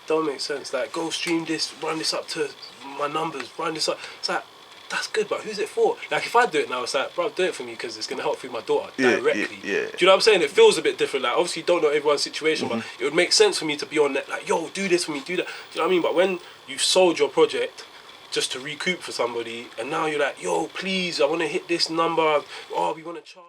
don't make sense. Like, go stream this, run this up to my numbers, run this up. It's like, that's good, but who's it for? Like, if I do it now, it's like, bro, do it for me because it's going to help feed my daughter directly. Yeah. Do you know what I'm saying? It feels a bit different. Like, obviously, you don't know everyone's situation, but it would make sense for me to be on that, like, yo, do this for me, do that. Do you know what I mean? But when you've sold your project just to recoup for somebody, and now you're like, yo, please, I want to hit this number. Oh, we want to chart.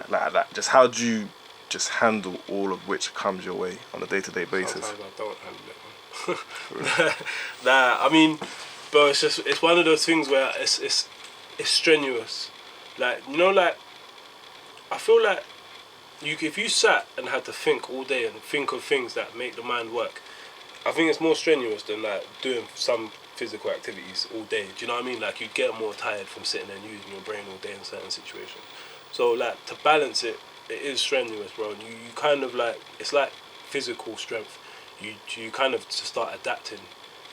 Like that. Just how do you just handle all of which comes your way on a day-to-day basis? Sometimes I don't handle it, man. Nah, I mean, bro, it's one of those things where it's strenuous. Like, you know, like, I feel like if you sat and had to think all day and think of things that make the mind work, I think it's more strenuous than like doing some physical activities all day. Do you know what I mean? Like, you'd get more tired from sitting there and using your brain all day in certain situations. So like, to balance it, it is strenuous, bro. You kind of like, it's like physical strength. You kind of just start adapting.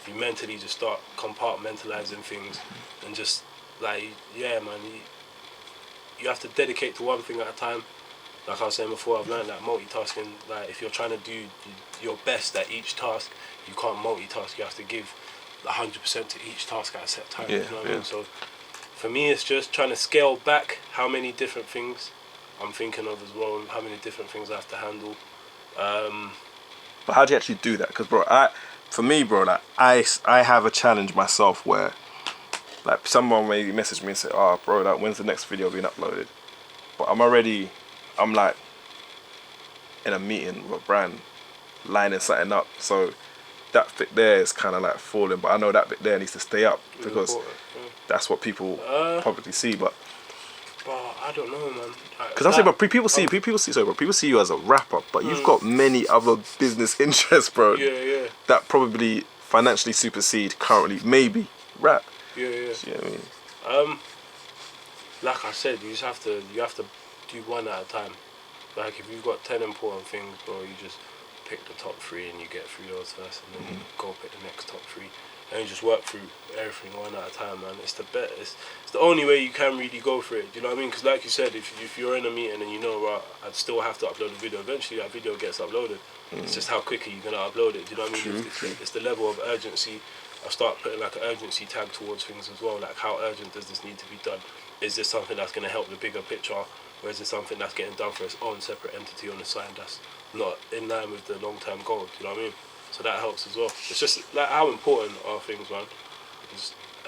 You mentally just start compartmentalizing things and just like, yeah, man, you have to dedicate to one thing at a time. Like I was saying before, I've learned that multitasking, like, if you're trying to do your best at each task, you can't multitask. You have to give 100% to each task at a set time. You know what I mean? So for me, it's just trying to scale back how many different things I'm thinking of as well, and how many different things I have to handle. But how do you actually do that? Because, bro, for me, bro, like, I have a challenge myself where, like, someone may message me and say, oh, bro, like, when's the next video being uploaded? But I'm like in a meeting with a brand, lining something up. So that bit there is kind of like falling, but I know that bit there needs to stay up because that's what people probably see. But I don't know, man. Because I'm saying, but people see you as a rapper, but you've got many other business interests, bro. Yeah. That probably financially supersede currently maybe rap. Yeah. You know what I mean? Like I said, you have to do one at a time. Like, if you've got 10 important things, bro, you just pick the top 3 and you get through those first, and then you go pick the next top 3, and you just work through everything one at a time, man. It's the only way you can really go for it. Do you know what I mean? Because like you said, if you're in a meeting and you know, right, I'd still have to upload a video. Eventually, that video gets uploaded. It's just how quickly you're gonna upload it. Do you know what I mean? It's the level of urgency. I start putting like an urgency tag towards things as well. Like, how urgent does this need to be done? Is this something that's gonna help the bigger picture, or is it something that's getting done for its own separate entity on the side that's not in line with the long-term goal? Do you know what I mean? So that helps as well. It's just like, how important are things, man,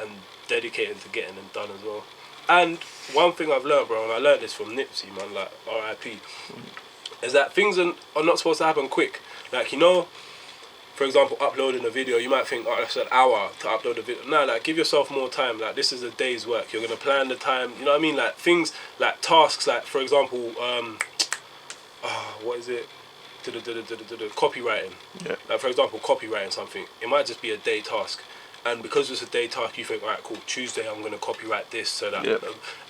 and dedicated to getting them done as well. And one thing I've learned, bro, and I learned this from Nipsey, man, like R.I.P., is that things are not supposed to happen quick. Like, you know, for example, uploading a video, you might think, oh, that's an hour to upload a video. No, like, give yourself more time. Like, this is a day's work. You're going to plan the time. You know what I mean? Like, things, like tasks, like, for example, what is it? Copywriting. Yeah. Like, for example, copywriting something. It might just be a day task. And because it's a day task, you think, all right, cool, Tuesday I'm going to copyright this, so that... Yeah.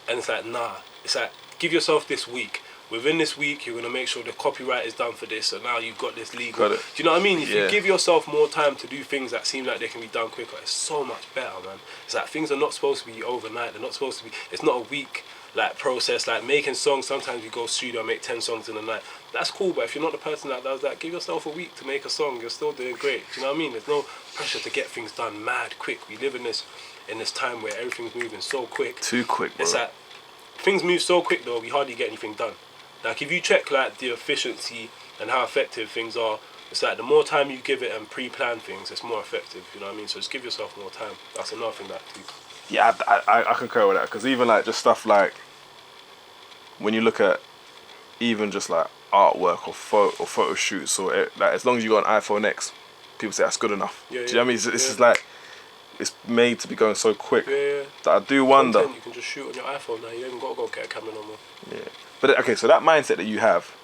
And it's like, nah. It's like, give yourself this week. Within this week, you're going to make sure the copyright is done for this, so now you've got this legal. Do you know what I mean? If you give yourself more time to do things that seem like they can be done quicker, it's so much better, man. It's like, things are not supposed to be overnight. They're not supposed to be... It's not a week, like, process. Like, making songs, sometimes you go studio and make 10 songs in a night. That's cool, but if you're not the person that does that, give yourself a week to make a song. You're still doing great. Do you know what I mean? There's no pressure to get things done mad quick. We live in this time where everything's moving so quick. Too quick, bro. It's like, things move so quick, though, we hardly get anything done. Like, if you check, like, the efficiency and how effective things are, it's like, the more time you give it and pre-plan things, it's more effective, you know what I mean? So just give yourself more time. That's another thing that too. Yeah, I concur with that, because even, like, just stuff like, when you look at even just, like, artwork or photo shoots, or, like, as long as you got an iPhone X, people say that's good enough. Do you know what I mean? This is, like, it's made to be going so quick that I do wonder. You can just shoot on your iPhone now. You ain't got to go get a camera no more. Yeah. But okay, so that mindset that you have,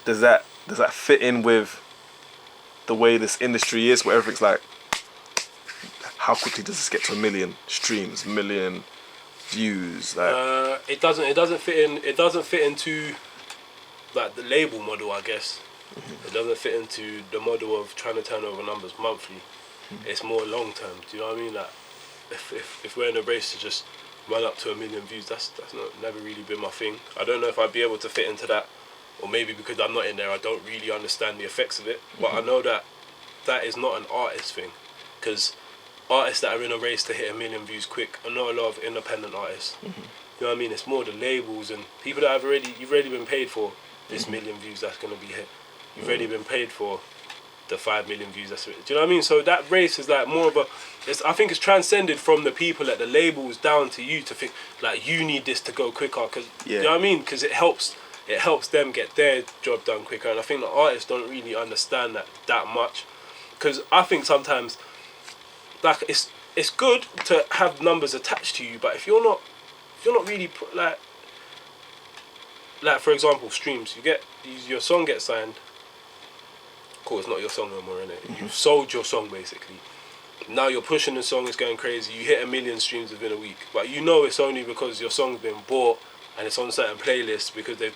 does that fit in with the way this industry is, where everything's like, how quickly does this get to 1 million streams, 1 million views? Like, it doesn't fit in. It doesn't fit into, like, the label model, I guess. It doesn't fit into the model of trying to turn over numbers monthly. It's more long term. Do you know what I mean? Like, if we're in a race to just run up to 1 million views, that's never really been my thing. I don't know if I'd be able to fit into that, or maybe because I'm not in there, I don't really understand the effects of it. But I know that is not an artist thing, because artists that are in a race to hit 1 million views quick are not a lot of independent artists. You know what I mean? It's more the labels and people that you've already been paid for this 1 million views that's gonna be hit. You've already been paid for the 5 million views. Do you know what I mean? So that race is like more of a. I think it's transcended from the people at the labels down to you to think like you need this to go quicker. Cause you know what I mean? Because it helps them get their job done quicker. And I think the artists don't really understand that much. Because I think sometimes like it's good to have numbers attached to you, but if you're not really like for example streams, your song gets signed. Cool, it's not your song no more, innit? You've sold your song basically. Now you're pushing the song, it's going crazy. You hit 1 million streams within a week, but you know it's only because your song's been bought and it's on certain playlists because they've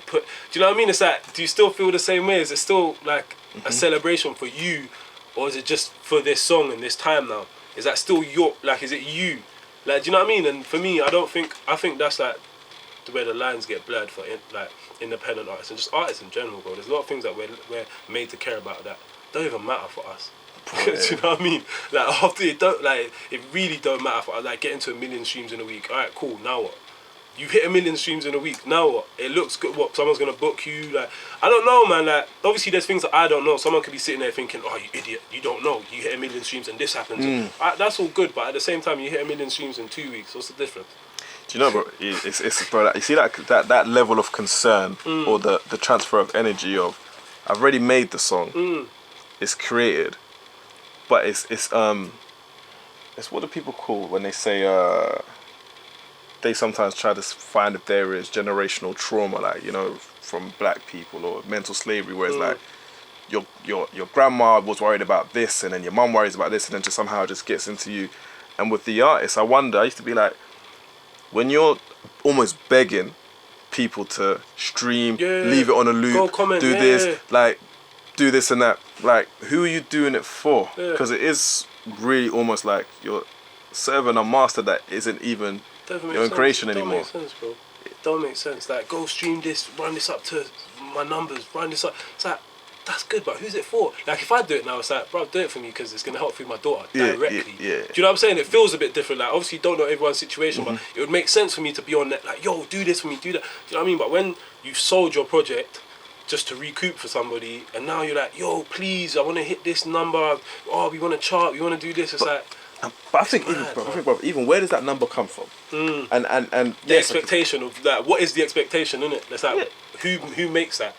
put. Do you know what I mean? It's like, do you still feel the same way? Is it still like a celebration for you, or is it just for this song and this time now? Is that still is it you? Like, do you know what I mean? And for me, I think that's like where the lines get blurred for independent artists and just artists in general, bro. There's a lot of things that we're made to care about that don't even matter for us. Do you know what I mean? Like after it really don't matter for us. Like getting to 1 million streams in a week. All right, cool. Now what? You hit 1 million streams in a week. Now what? It looks good. What? Someone's gonna book you? Like I don't know, man. Like obviously there's things that I don't know. Someone could be sitting there thinking, "Oh, you idiot! You don't know. You hit 1 million streams and this happens." That's all good, but at the same time, you hit 1 million streams in 2 weeks. What's the difference? Do you know, bro? It's bro. You see that level of concern or the transfer of energy of, I've already made the song, it's created, but it's what do people call when they say they sometimes try to find if there is generational trauma, like from black people or mental slavery, where it's like your grandma was worried about this and then your mum worries about this and then just somehow just gets into you. And with the artists, I wonder. I used to be like, when you're almost begging people to stream, leave it on a loop, go comment, do this, like, do this and that, like, who are you doing it for? Because it is really almost like you're serving a master that isn't even your own creation anymore. It don't make sense, bro. It don't make sense. Like, go stream this, run this up to my numbers, run this up. It's like, that's good, but who's it for? Like, if I do it now, it's like, bro, do it for me because it's going to help feed my daughter directly. Do you know what I'm saying? It feels a bit different. Like, obviously, you don't know everyone's situation, but it would make sense for me to be on that, like, yo, do this for me, do that. Do you know what I mean? But when you've sold your project just to recoup for somebody, and now you're like, yo, please, I want to hit this number. Oh, we want to chart, we want to do this. It's like... But I think, even where does that number come from? And the expectation of that. What is the expectation, innit? It's like, who makes that?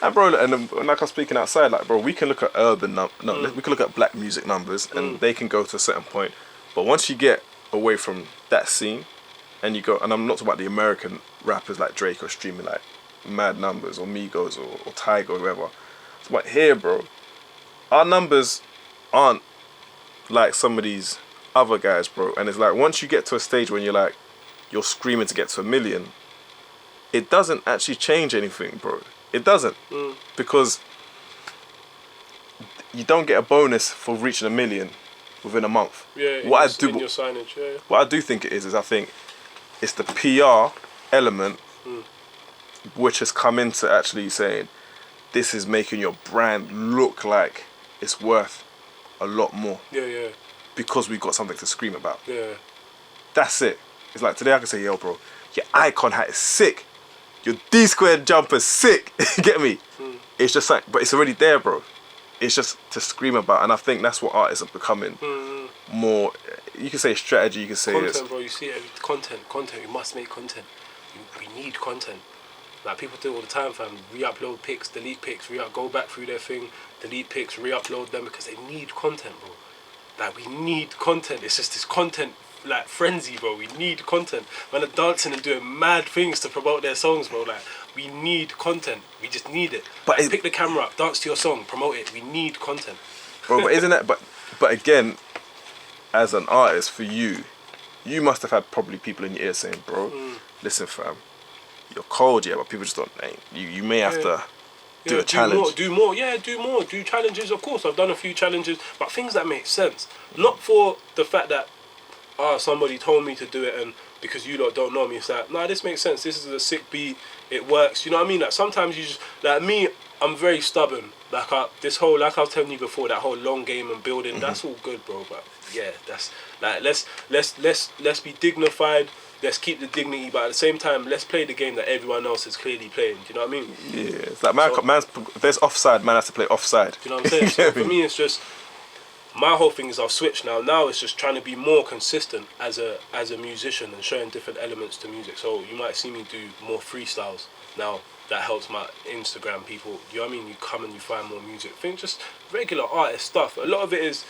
And bro, and like I'm speaking outside, like bro, we can look at we can look at black music numbers, and they can go to a certain point. But once you get away from that scene, and you go, and I'm not talking about the American rappers like Drake or streaming like mad numbers or Migos or Tyga or whoever. But here, bro, our numbers aren't like some of these other guys, bro. And it's like once you get to a stage when you're screaming to get to 1 million, it doesn't actually change anything, bro. It doesn't, because you don't get a bonus for reaching 1 million within a month. Yeah, what your signage, yeah. What I do think it is I think it's the PR element which has come into actually saying this is making your brand look like it's worth a lot more. Yeah. Because we've got something to scream about. Yeah. That's it. It's like today I can say, yo, bro, your icon hat is sick. Your D-squared jumper's sick. Get me? It's just like, but it's already there, bro. It's just to scream about, and I think that's what artists are becoming more. You can say strategy. You can say content, bro. You see it. Content. You must make content. We need content. Like people do it all the time, fam. Re-upload pics, delete pics, go back through their thing, delete pics, re-upload them because they need content, bro. Like we need content. It's just this content like frenzy, bro. We need content. Man are dancing and doing mad things to promote their songs, bro. Like we need content. We just need it. But like, pick the camera up, dance to your song, promote it. We need content, bro. But isn't that? But again, as an artist, for you must have had probably people in your ear saying, bro, listen, fam, you're cold, yeah, but people just don't. You may have to do a challenge. Do more. Do challenges. Of course, I've done a few challenges, but things that make sense. Not for the fact that somebody told me to do it, and because you lot don't know me, it's like, nah, this makes sense. This is a sick beat. It works. You know what I mean? Like sometimes you just like me. I'm very stubborn. Like this whole, like I was telling you before, that whole long game and building. That's all good, bro. But yeah, that's like let's be dignified. Let's keep the dignity, but at the same time, let's play the game that everyone else is clearly playing. Do you know what I mean? Yeah, it's like if there's offside, man has to play offside. Do you know what I'm saying? So for me, it's just my whole thing is I've switched now. Now it's just trying to be more consistent as a musician and showing different elements to music. So you might see me do more freestyles now. That helps my Instagram people. You know what I mean? You come and you find more music. Think just regular artist stuff. A lot of it is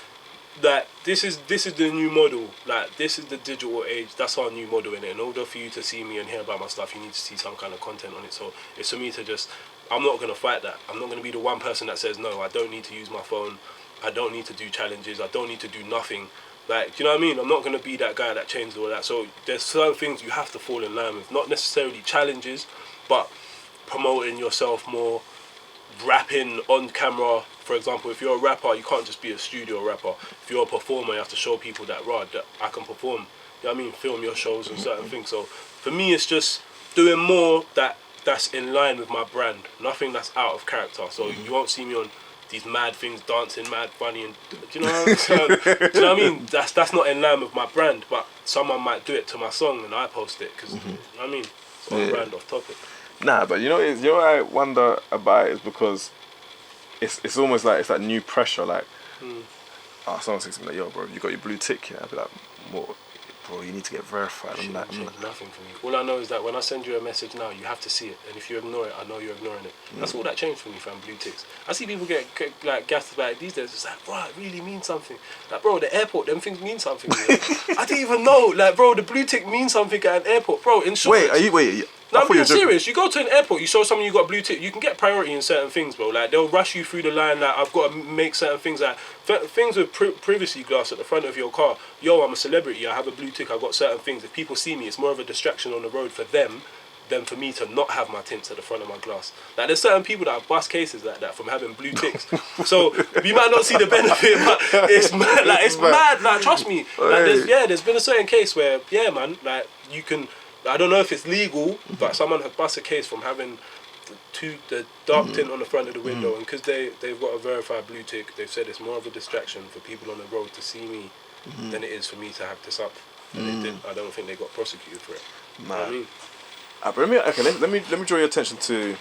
that this is the new model. Like this is the digital age. That's our new model in it. In order for you to see me and hear about my stuff, you need to see some kind of content on it. So it's for me to just. I'm not gonna fight that. I'm not gonna be the one person that says no. I don't need to use my phone. I don't need to do challenges. I don't need to do nothing. Like, do you know what I mean? I'm not gonna be that guy that changes all that. So there's certain things you have to fall in line with. Not necessarily challenges, but promoting yourself more, rapping on camera. For example, if you're a rapper, you can't just be a studio rapper. If you're a performer, you have to show people that that I can perform. You know what I mean? Film your shows and certain things. So for me, it's just doing more that's in line with my brand. Nothing that's out of character. So you won't see me on these mad things, dancing mad funny, and do you know what I'm saying? Do you know what I mean? That's not in line with my brand. But someone might do it to my song and I post it because you know what I mean. It's on brand, off topic. Nah, but you know what I wonder about it is because it's almost like it's like new pressure. Like, someone says to me like, "Yo, bro, you got your blue tick?" Yeah, I'd be like, "What, bro? You need to get verified." I'm like, nothing for me. All I know is that when I send you a message now, you have to see it, and if you ignore it, I know you're ignoring it. That's all that changed for me, fam. Blue ticks. I see people get like gassed about it these days. It's like, bro, it really means something. Like, bro, the airport, them things mean something. I didn't even know. Like, bro, the blue tick means something at an airport, bro. Insurance. Wait. No, I'm being serious. You go to an airport, you show someone you got blue tick, you can get priority in certain things, bro. Like, they'll rush you through the line. Like, I've got to make certain things. Like, things with privacy glass at the front of your car. Yo, I'm a celebrity. I have a blue tick. I've got certain things. If people see me, it's more of a distraction on the road for them than for me to not have my tints at the front of my glass. Like, there's certain people that have bust cases like that from having blue ticks. So you might not see the benefit, but it's mad. Like, it's mad. Like, trust me. Like, there's been a certain case where, yeah, man, like, you can. I don't know if it's legal, but someone has bust a case from having the dark tint on the front of the window, and because they've got a verified blue tick, they've said it's more of a distraction for people on the road to see me than it is for me to have this up. And they didn't. I don't think they got prosecuted for it. You know what I mean? Let me draw your attention to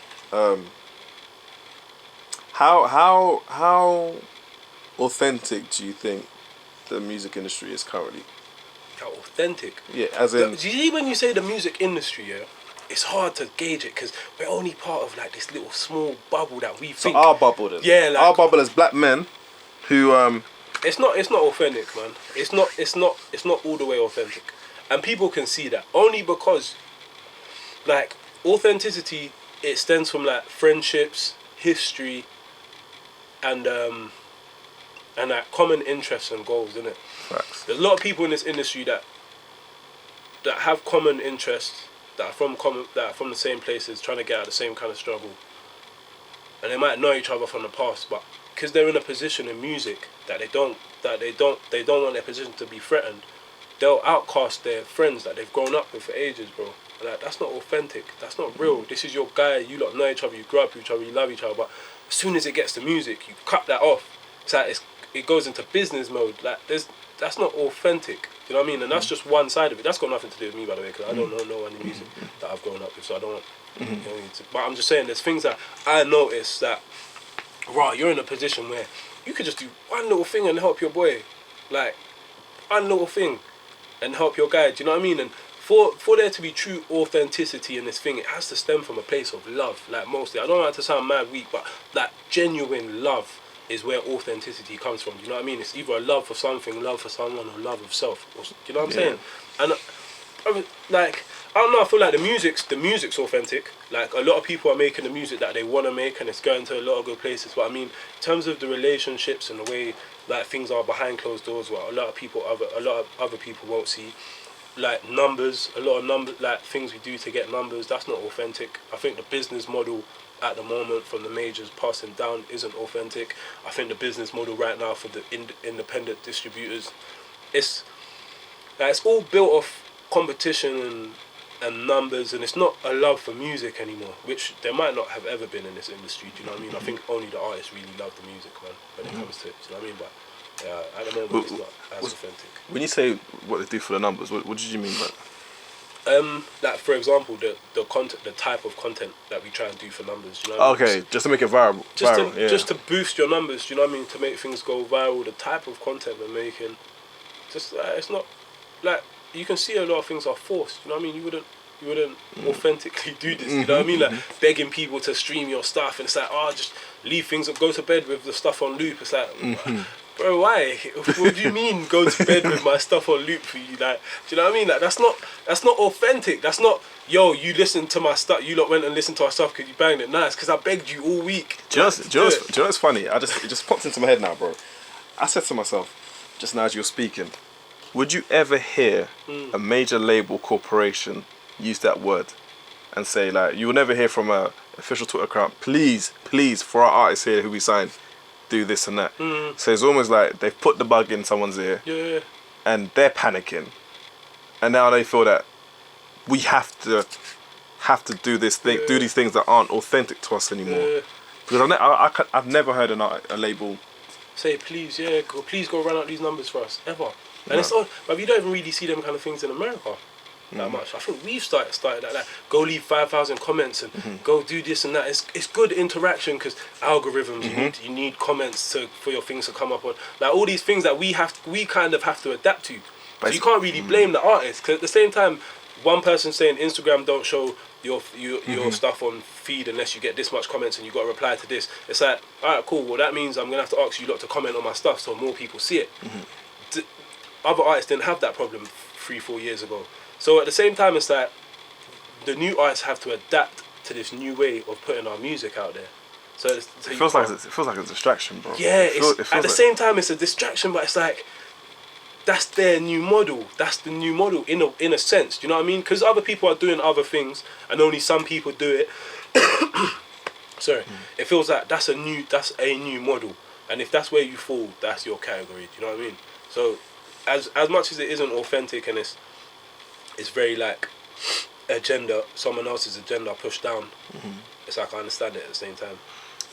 how authentic do you think the music industry is currently? How authentic? Yeah, as in. You see, when you say the music industry, yeah, it's hard to gauge it because we're only part of like this little small bubble that we think. So our bubble, then. Yeah, like, our bubble as black men, who It's not authentic, man. It's not all the way authentic, and people can see that only because, like, authenticity, it stems from like friendships, history, and like common interests and goals, isn't it? Facts. There's a lot of people in this industry that have common interests, that are from the same places, trying to get out of the same kind of struggle, and they might know each other from the past, but because they're in a position in music that they don't want their position to be threatened, they'll outcast their friends that they've grown up with for ages, bro. Like, that's not authentic. That's not real. This is your guy. You lot know each other. You grew up with each other. You love each other. But as soon as it gets to music, you cut that off. It's like it goes into business mode. Like, that's not authentic. You know what I mean? And that's just one side of it. That's got nothing to do with me, by the way, because I don't know no one in music that I've grown up with. So I don't want. You know, but I'm just saying, there's things that I notice that, right, you're in a position where you could just do one little thing and help your boy, like one little thing, and help your guy. Do you know what I mean? And for there to be true authenticity in this thing, it has to stem from a place of love. Like, mostly, I don't want it to sound mad weak, but like genuine love is where authenticity comes from. Do you know what I mean? It's either a love for something, love for someone, or love of self. Do you know what I'm saying? And like, I don't know, I feel like the music's authentic. Like, a lot of people are making the music that they want to make, and it's going to a lot of good places. But I mean, in terms of the relationships and the way like things are behind closed doors, well, a lot of other people won't see. Like, numbers, a lot of numbers, like things we do to get numbers, that's not authentic. I think the business model at the moment from the majors passing down isn't authentic. I think the business model right now for the independent distributors, Like, it's all built off competition and numbers, and it's not a love for music anymore, which there might not have ever been in this industry. Do you know what I mean? I think only the artists really love the music, man, when it comes to it. Do you know what I mean? But yeah, at the moment, it's not as authentic. When you say what they do for the numbers, what did you mean by that? Like for example, the content, the type of content that we try and do for numbers. You know what I mean? Okay, just to make it viral. Just to boost your numbers. Do you know what I mean? To make things go viral. The type of content we're making, just it's not like you can see a lot of things are forced. You know what I mean? You wouldn't authentically do this. You know what I mean? Like begging people to stream your stuff, and it's like, oh, just leave things up, go to bed with the stuff on loop. It's like, bro, why? What do you mean go to bed with my stuff on loop for you? Like, do you know what I mean? Like that's not authentic. That's not, yo, you listened to my stuff. You lot went and listened to our stuff because you banged it nice. Because I begged you all week. Do you know what's funny? It just popped into my head now, bro. I said to myself, just now as you were speaking, would you ever hear a major label corporation use that word and say, like, you will never hear from a official Twitter account, please, for our artists here who we signed, do this and that. So it's almost like they've put the bug in someone's ear, and they're panicking, and now they feel that we have to do this thing, do these things that aren't authentic to us anymore. Because I've never heard a label say, please, please go run out these numbers for us ever. And it's all, but you don't even really see them kind of things in America that much. I think we've started like that. Go leave 5,000 comments and go do this and that. It's good interaction because algorithms. You need comments for your things to come up on. Like all these things that we kind of have to adapt to. So you can't really blame the artist, because at the same time, one person saying Instagram don't show your stuff on feed unless you get this much comments and you got to reply to this. It's like, all right, cool. Well, that means I'm gonna have to ask you lot to comment on my stuff so more people see it. Other artists didn't have that problem 3-4 years ago. So at the same time, it's like the new artists have to adapt to this new way of putting our music out there. So it feels like a distraction, bro. Yeah, at the same time it's a distraction, but it's like that's their new model. That's the new model in a sense. Do you know what I mean? Because other people are doing other things and only some people do it. Sorry, it feels like that's a new model, and if that's where you fall, that's your category. Do you know what I mean? So as much as it isn't authentic and it's very like someone else's agenda pushed down, it's like I understand it at the same time.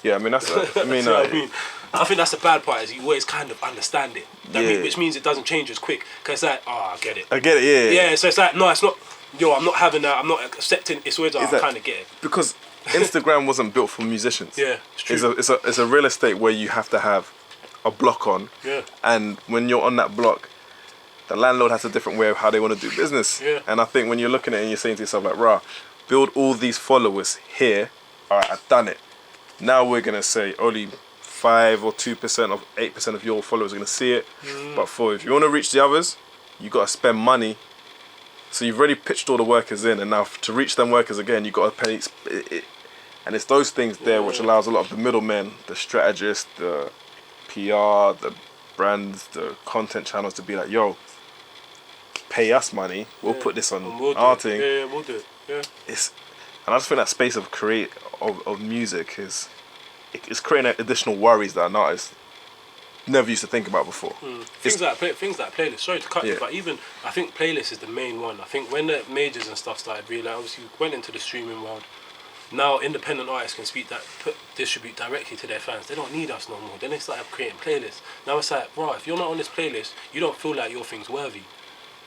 Yeah, I mean that's. I mean, I think that's the bad part, is you always kind of understand it. Which means it doesn't change as quick. Because it's like, I get it. Yeah, so it's like, no, it's not. Yo, I'm not having that. I'm not accepting. It's always like, I kind of get it. Because Instagram wasn't built for musicians. Yeah, it's true. It's a real estate where you have to have a block on. Yeah. And when you're on that block, the landlord has a different way of how they want to do business. Yeah. And I think when you're looking at it and you're saying to yourself like, rah, build all these followers here. All right, I've done it. Now we're gonna say only 5 or 2% of 8% of your followers are gonna see it. But if you want to reach the others, you gotta spend money. So you've already pitched all the workers in, and now to reach them workers again, you gotta pay. And it's those things there which allows a lot of the middlemen, the strategists, the PR, the brands, the content channels to be like, yo, pay us money. We'll put this on our thing. Yeah, we'll do it. Yeah. And I just think that space of music it's creating additional worries that an artist never used to think about before. Things like playlists. Sorry to cut you, but even I think playlist is the main one. I think when the majors and stuff started realizing, obviously went into the streaming world. Now independent artists can distribute directly to their fans. They don't need us no more. Then they started creating playlists. Now it's like, bro, if you're not on this playlist, you don't feel like your thing's worthy.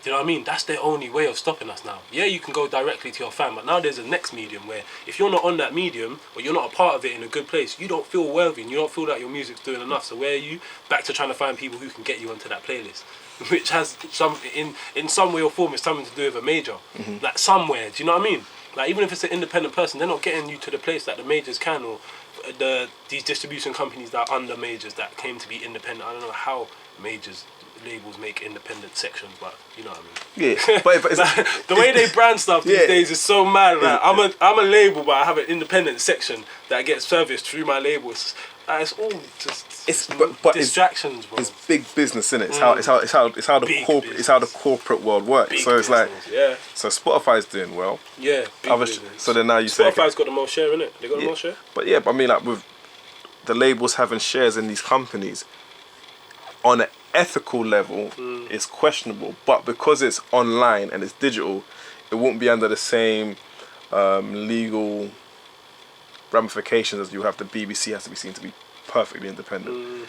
Do you know what I mean? That's their only way of stopping us now. Yeah, you can go directly to your fan, but now there's a next medium where if you're not on that medium, or you're not a part of it in a good place, you don't feel worthy and you don't feel like your music's doing enough. So where are you? Back to trying to find people who can get you onto that playlist, which has in some way or form is something to do with a major. Like somewhere, do you know what I mean? Like even if it's an independent person, they're not getting you to the place that the majors can, or these distribution companies that are under majors that came to be independent. I don't know how labels make independent sections, but you know what I mean. Yeah, but like, the way they brand stuff these days is so mad. Like, I'm a label, but I have an independent section that gets serviced through my label. It's all just but distractions, bro. It's big business, innit? It's how the corporate world works. Big so it's business, like So Spotify's doing well. Yeah. So then now you say Spotify's got the most share, innit? They got the most share. But yeah, I mean, like with the labels having shares in these companies, on ethical level, it's questionable. But because it's online and it's digital, it won't be under the same legal ramifications as you have. The BBC has to be seen to be perfectly independent.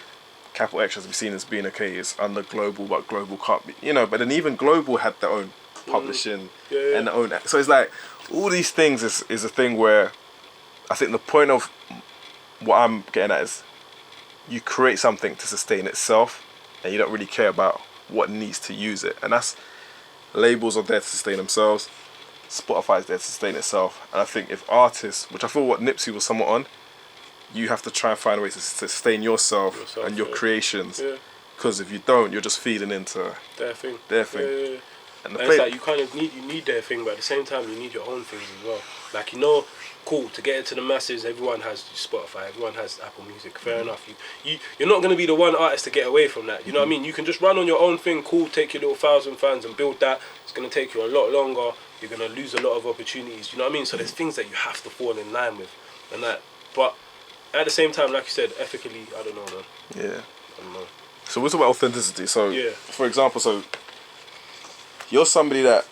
Capital X has to be seen as being okay, it's under global, but global can't be, you know. But then even global had their own publishing and their own. So it's like all these things is a thing where I think the point of what I'm getting at is you create something to sustain itself, and you don't really care about what needs to use it. And that's, labels are there to sustain themselves. Spotify's there to sustain itself. And I think if artists, which I feel what Nipsey was somewhat on, you have to try and find a way to sustain yourself and your creations. Because if you don't, you're just feeding into their thing. And it's like you kind of need their thing, but at the same time you need your own things as well. Like, you know, cool, to get it to the masses, everyone has Spotify, everyone has Apple Music, fair enough. You're not going to be the one artist to get away from that, you know what I mean? You can just run on your own thing, cool, take your little 1,000 fans and build that. It's going to take you a lot longer, you're going to lose a lot of opportunities, you know what I mean? So there's things that you have to fall in line with, and that, but at the same time, like you said, ethically, I don't know, man. Yeah. I don't know. So we're talking about authenticity. So, for example, so you're somebody that,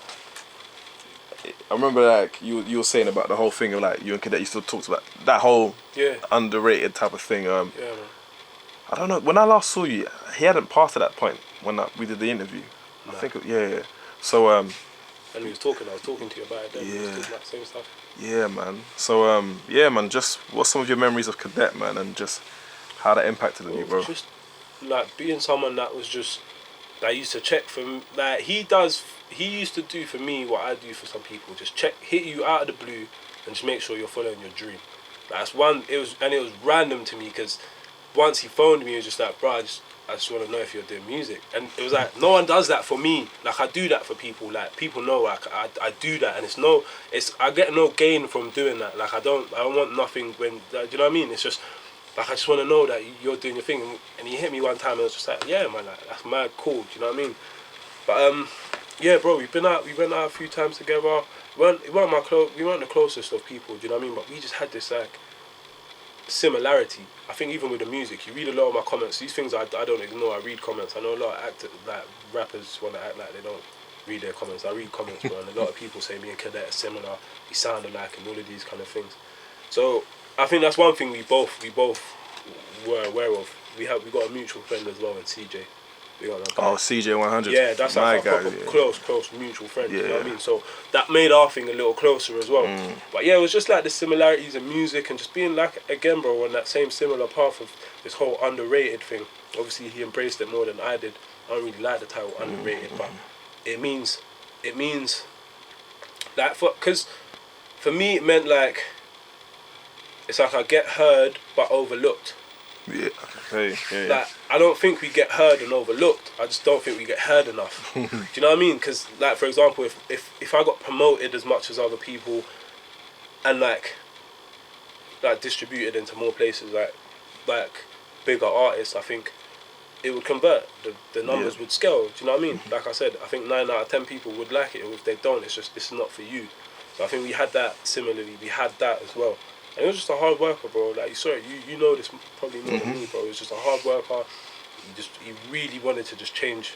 I remember like you were saying about the whole thing of like you and Cadet, you still talked about that whole underrated type of thing. Man. I don't know, when I last saw you, he hadn't passed at that point when we did the interview. I think, So and I was talking to you about it then. Yeah. That same stuff. Yeah, man. So man, just what's some of your memories of Cadet, man, and just how that impacted on you, bro? Just like being someone that was just that used to check for like he used to do for me what I do for some people. Just hit you out of the blue and just make sure you're following your dream. That's one. It was random to me because once he phoned me, it was just like, bro, I just want to know if you're doing music. And it was like, no one does that for me. Like, I do that for people. Like, people know, like, I do that. And I get no gain from doing that. Like, I don't want nothing when, do you know what I mean? It's just, like, I just want to know that you're doing your thing. And he hit me one time and I was just like, yeah, man, like, that's mad cool. Do you know what I mean? But, yeah, bro, we went out a few times together. We weren't the closest of people, do you know what I mean? But we just had this, like, similarity. I think even with the music, you read a lot of my comments. These things I don't ignore. I read comments. I know a lot of like rappers want to act like they don't read their comments. I read comments, bro, and a lot of people say me and Cadet are similar. We sound alike, and all of these kind of things. So I think that's one thing we both were aware of. We got a mutual friend as well in CJ. CJ 100. Yeah, that's our close mutual friend. You know what I mean? So that made our thing a little closer as well. But yeah, it was just like the similarities in music and just being like, again, bro, on that same similar path of this whole underrated thing. Obviously, he embraced it more than I did. I don't really like the title underrated, but it means like because for me it meant like it's like I get heard but overlooked. Yeah. Hey, yeah. Like, I don't think we get heard and overlooked. I just don't think we get heard enough. Do you know what I mean? Because, like, for example, if I got promoted as much as other people and, like distributed into more places, like bigger artists, I think it would convert. The numbers would scale. Do you know what I mean? Like I said, I think 9 out of 10 people would like it. If they don't, it's not for you. So I think we had that similarly. We had that as well. And it was just a hard worker, bro. Like, you know this probably more than me, bro. It was just a hard worker. He really wanted to just change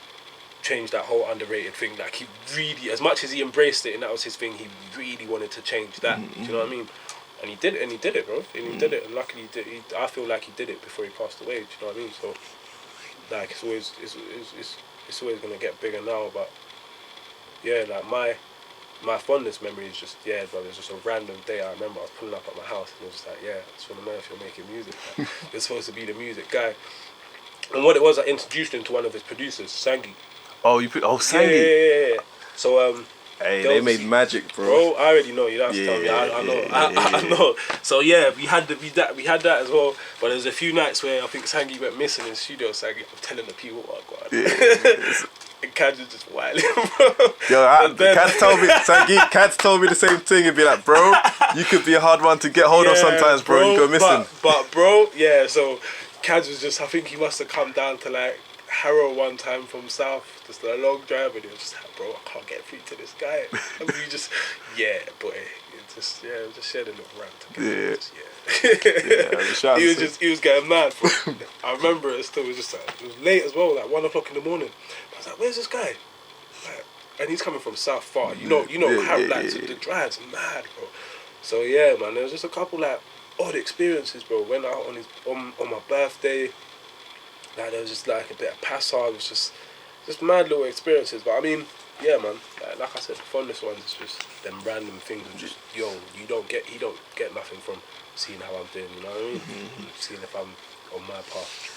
that whole underrated thing. Like, he really, as much as he embraced it and that was his thing, he really wanted to change that. Do you know what I mean? And he did it, bro. And he did it. And luckily, I feel like he did it before he passed away. Do you know what I mean? So, like, it's always gonna get bigger now. But yeah, like my fondest memory is just, bro, it was just a random day. I remember I was pulling up at my house and it was just like, I just want to know if you're making music. Like, you're supposed to be the music guy. And what it was, I introduced him to one of his producers, Sangi. Sangi? Yeah. So, hey, they made magic, bro. Bro, I already know. You don't have to tell me. I know. I know. So yeah, we had that as well. But there was a few nights where I think Sangi went missing in the studio. Sangi, I'm telling the people, oh God. And Cad was just wilding, bro. Yo, Cad told me the same thing. He'd be like, bro, you could be a hard one to get hold of sometimes, bro. You go missing. But bro, so Cad was just, I think he must have come down to like Harrow one time from South, just a long drive, and he was just like, bro, I can't get through to this guy. And we just, boy, just shared a little rant. Yeah. He was getting mad. Bro. I remember it still. It was late as well, like 1 o'clock in the morning. I was like, "Where's this guy?" Like, and he's coming from South Far. The drive's mad, bro. So yeah, man, there was just a couple like odd experiences, bro. Went out on my birthday. Like there was just like a bit of passage. It was just mad little experiences. But I mean, yeah, man. Like I said, the fondest ones is just them random things and just he don't get nothing from seeing how I'm doing. You know what I mean? Seeing if I'm on my path.